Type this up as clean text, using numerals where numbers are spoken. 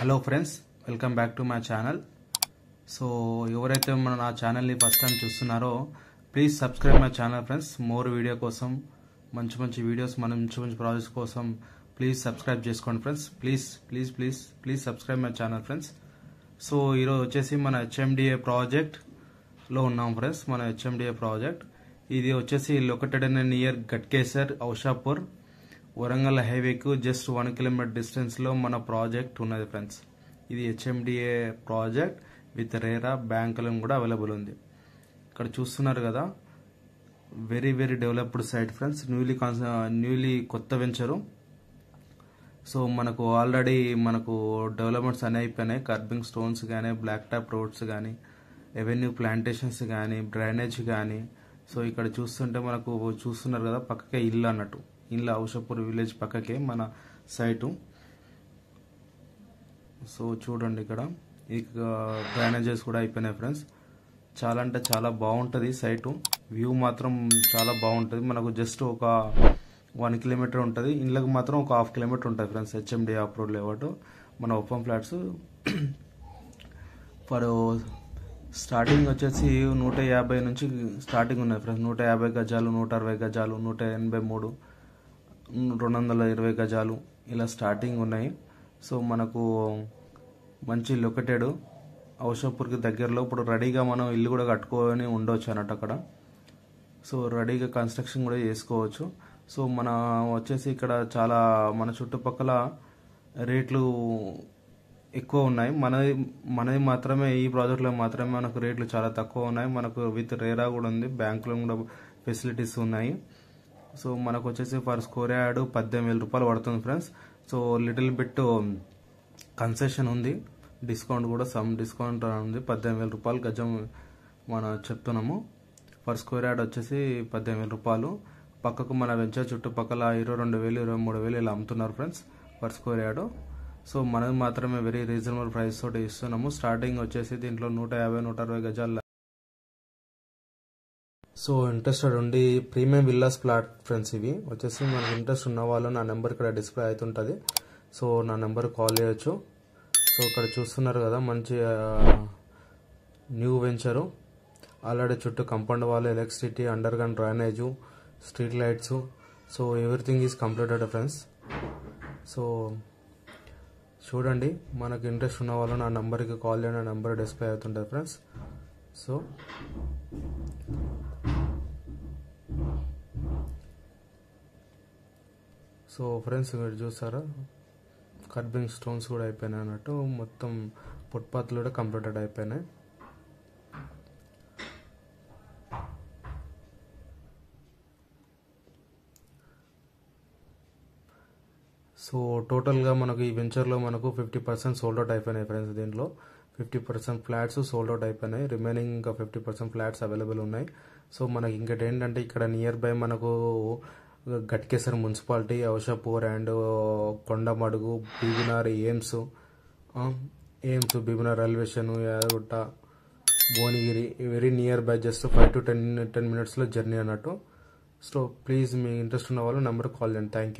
Hello friends, welcome back to my channel. So ఎవరైతే నా ఛానల్ని ఫస్ట్ టైం చూస్తున్నారో please subscribe my channel friends. More video కోసం, మంచి మంచి వీడియోస్, మంచి ప్రాజెక్ట్స్ కోసం ప్లీజ్ సబ్స్క్రైబ్ చేసుకోండి friends. Please subscribe my channel friends. So ఈరోజు వచ్చేసి మన హెచ్ఎండిఏ ప్రాజెక్ట్లో ఉన్నాం ఫ్రెండ్స్. మన హెచ్ఎండిఏ ప్రాజెక్ట్ ఇది వచ్చేసి located in near Ghatkesar, Aushapur, Warangal హైవేకు జస్ట్ 1 కిలోమీటర్ డిస్టెన్స్లో మన ప్రాజెక్ట్ ఉన్నది ఫ్రెండ్స్. ఇది HMDA project with RERA bank loan కూడా అవైలబుల్ ఉంది. ఇక్కడ చూస్తున్నారు కదా, very developed site friends. Newly కొత్త వెంచరు. సో మనకు ఆల్రెడీ డెవలప్మెంట్స్ అన్నీ అయిపోయినాయి. కర్బింగ్ స్టోన్స్ కానీ, బ్లాక్ టాప్ రోడ్స్ కానీ, ఎవెన్యూ ప్లాంటేషన్స్ కానీ, డ్రైనేజ్ కానీ. సో ఇక్కడ చూస్తున్నారు కదా, పక్కకే ఇల్లు అన్నట్టు. ఇల్లు ఔషాపూర్ విలేజ్ పక్కకే మన సైటు. సో చూడండి, ఇక్కడ డ్రైనేజెస్ కూడా అయిపోయినాయి ఫ్రెండ్స్. చాలా అంటే చాలా బాగుంటుంది సైటు. వ్యూ మాత్రం చాలా బాగుంటుంది. మనకు జస్ట్ ఒక 1 కిలోమీటర్ ఉంటుంది. ఇళ్ళకు మాత్రం ఒక 1/2 కిలోమీటర్ ఉంటుంది ఫ్రెండ్స్. హెచ్ఎండి అప్రూవ్డ్ లేఅవుట్ మన ఓపెన్ ఫ్లాట్స్. ఫర్ స్టార్టింగ్ వచ్చేసి 150 నుంచి స్టార్టింగ్ ఉన్నాయి ఫ్రెండ్స్. 150 గజాలు, 160 గజాలు, 183, 220 గజాలు ఇలా స్టార్టింగ్ ఉన్నాయి. సో మనకు మంచి లొకేటెడ్, ఔషాపూర్కి దగ్గరలో. ఇప్పుడు రెడీగా మనం ఇల్లు కూడా కట్టుకొని ఉండవచ్చు అన్నట్టు అక్కడ. సో రెడీగా కన్స్ట్రక్షన్ కూడా చేసుకోవచ్చు. సో వచ్చేసి ఇక్కడ చాలా మన చుట్టుపక్కల రేట్లు ఎక్కువ ఉన్నాయి. మనది మాత్రమే, ఈ ప్రాజెక్ట్లో మాత్రమే మనకు రేట్లు చాలా తక్కువ ఉన్నాయి. మనకు విత్ రేరా కూడా ఉంది, బ్యాంకులో కూడా ఫెసిలిటీస్ ఉన్నాయి. సో మనకు వచ్చేసి పర్ స్క్వేర్ యార్డ్ 18,000 రూపాయలు పడుతుంది friends. So little bit concession ఉంది, డిస్కౌంట్ కూడా డిస్కౌంట్ ఉంది. 18,000 రూపాయలు గజం మనం చెప్తున్నాము. పర్ స్క్వేర్ యార్డ్ వచ్చేసి 18,000 రూపాయలు. పక్కకు మన వెంచర్ చుట్టుపక్కల 22,000, 23,000 ఇలా అమ్ముతున్నారు friends per square yard. So మనది మాత్రమే వెరీ రీజనబుల్ ప్రైస్ తోటి ఇస్తున్నాము. స్టార్టింగ్ వచ్చేసి దీంట్లో 150, 160 గజాలు. సో ఇంట్రెస్టెడ్ ఉండి ప్రీమియం విల్లాస్ ప్లాట్ ఫ్రెండ్స్. ఇవి వచ్చేసి మనకు ఇంట్రెస్ట్ ఉన్న వాళ్ళు నా నెంబర్ ఇక్కడ డిస్ప్లే అవుతుంటుంది. సో నా నెంబర్ కాల్ చేయొచ్చు. సో ఇక్కడ చూస్తున్నారు కదా, మంచి న్యూ వెంచరు. ఆల్రెడీ చుట్టూ compound wall, electricity, under ground drainage, street lights. So everything is completed friends. So చూడండి, మనకు ఇంట్రెస్ట్ ఉన్న వాళ్ళు నా నెంబర్కి కాల్ చేయండి. నా నెంబర్ డిస్ప్లే అవుతుంటుంది ఫ్రెండ్స్. సో ఫ్రెండ్స్ మీరు చూసారా, కర్బింగ్ స్టోన్స్ కూడా అయిపోయినాయి అన్నట్టు. మొత్తం ఫుట్పాత్లు కూడా కంప్లీటెడ్ అయిపోయినాయి. సో టోటల్గా మనకు ఈ వెంచర్లో మనకు 50% సోల్డ్ అవుట్ అయిపోయినాయి ఫ్రెండ్స్. దీంట్లో 50% ఫ్లాట్స్ సోల్డ్ అవుట్ అయిపోయినాయి. రిమైనింగ్ ఇంకా 50% ఫ్లాట్స్ అవైలబుల్ ఉన్నాయి. సో మనకి ఇంకటి ఏంటంటే, ఇక్కడ నియర్ బై మనకు Ghatkesar municipality, Aushapur and Kondamadugu, Bibinagar, AIIMS, Bibinagar railway station, Yadagutta, Bhuvanagiri very near by, just 5 to 10 minutes journey అన్నట్టు. సో ప్లీజ్ మీ ఇంట్రెస్ట్ ఉన్న వాళ్ళు నెంబర్ కాల్ చేయండి. Thank you.